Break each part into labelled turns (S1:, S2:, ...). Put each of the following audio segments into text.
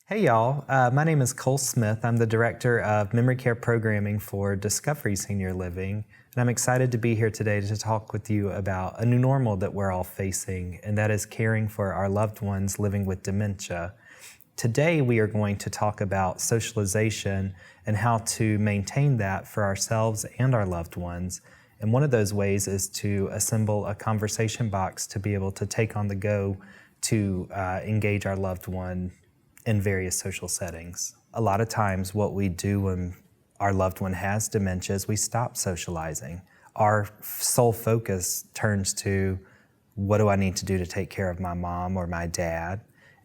S1: Hey y'all, my name is Cole Smith. I'm the Director of Memory Care Programming for Discovery Senior Living, and I'm excited to be here today to talk with you about a new normal that we're all facing, and that is caring for our loved ones living with dementia. Today we are going to talk about socialization and how to maintain that for ourselves and our loved ones. And one of those ways is to assemble a conversation box to be able to take on the go to engage our loved one in various social settings. A lot of times what we do when our loved one has dementia is we stop socializing. Our sole focus turns to, what do I need to do to take care of my mom or my dad?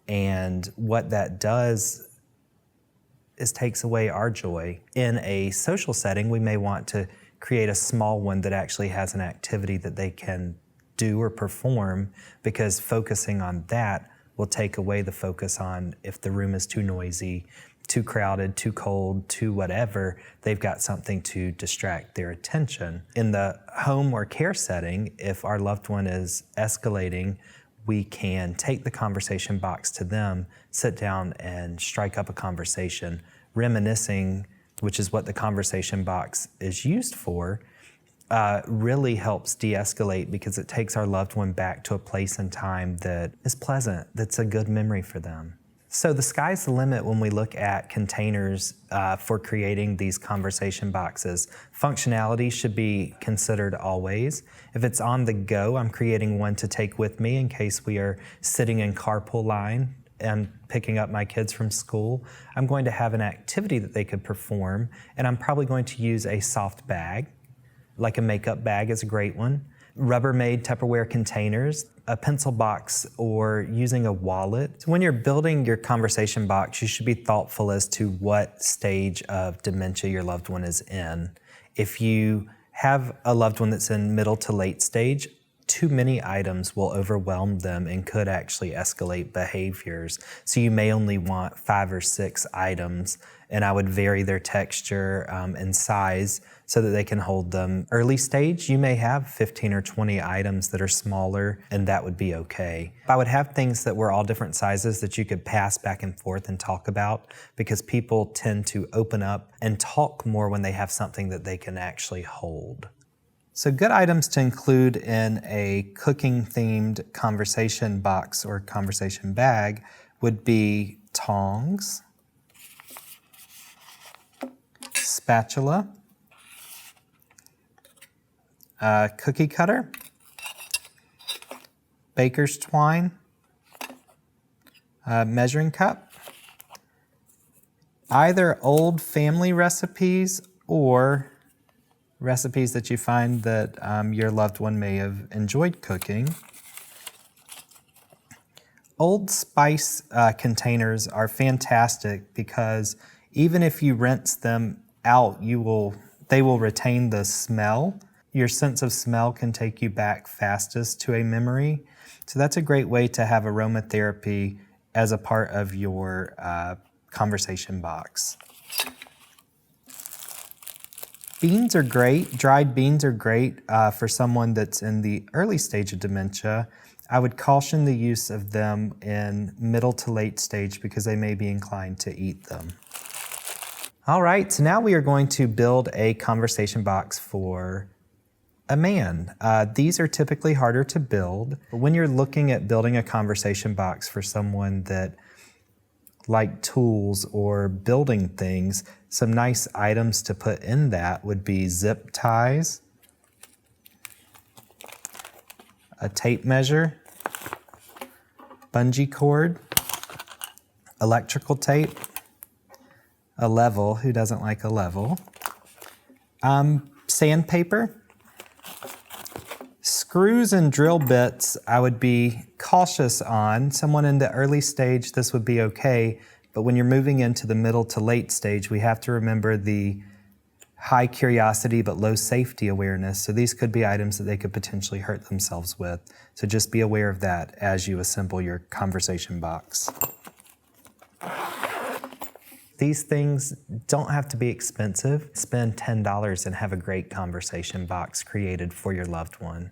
S1: And what that does is takes away our joy. In a social setting, we may want to create a small one that actually has an activity that they can do or perform, because focusing on that will take away the focus on if the room is too noisy, too crowded, too cold, too whatever, they've got something to distract their attention. In the home or care setting, if our loved one is escalating, we can take the conversation box to them, sit down and strike up a conversation, reminiscing, which is what the conversation box is used for, really helps de-escalate, because it takes our loved one back to a place and time that is pleasant, that's a good memory for them. So the sky's the limit when we look at containers for creating these conversation boxes. Functionality should be considered always. If it's on the go, I'm creating one to take with me in case we are sitting in carpool line and picking up my kids from school. I'm going to have an activity that they could perform, and I'm probably going to use a soft bag. Like a makeup bag is a great one. Rubbermaid Tupperware containers, a pencil box, or using a wallet. So when you're building your conversation box, you should be thoughtful as to what stage of dementia your loved one is in. If you have a loved one that's in middle to late stage, too many items will overwhelm them and could actually escalate behaviors. So you may only want 5 or 6 items, and I would vary their texture and size so that they can hold them. Early stage, you may have 15 or 20 items that are smaller, and that would be okay. I would have things that were all different sizes that you could pass back and forth and talk about, because people tend to open up and talk more when they have something that they can actually hold. So good items to include in a cooking-themed conversation box or conversation bag would be tongs, spatula, cookie cutter, baker's twine, measuring cup, either old family recipes or recipes that you find that your loved one may have enjoyed cooking. Old Spice containers are fantastic, because even if you rinse them out, they will retain the smell. Your sense of smell can take you back fastest to a memory. So that's a great way to have aromatherapy as a part of your conversation box. Beans are great. Dried beans are great for someone that's in the early stage of dementia. I would caution the use of them in middle to late stage, because they may be inclined to eat them. All right, so now we are going to build a conversation box for a man. These are typically harder to build. But when you're looking at building a conversation box for someone that like tools or building things, some nice items to put in that would be zip ties, a tape measure, bungee cord, electrical tape, a level, who doesn't like a level, sandpaper, screws and drill bits. I would be cautious on. Someone in the early stage, this would be okay, but when you're moving into the middle to late stage, we have to remember the high curiosity but low safety awareness. So these could be items that they could potentially hurt themselves with. So just be aware of that as you assemble your conversation box. These things don't have to be expensive. Spend $10 and have a great conversation box created for your loved one.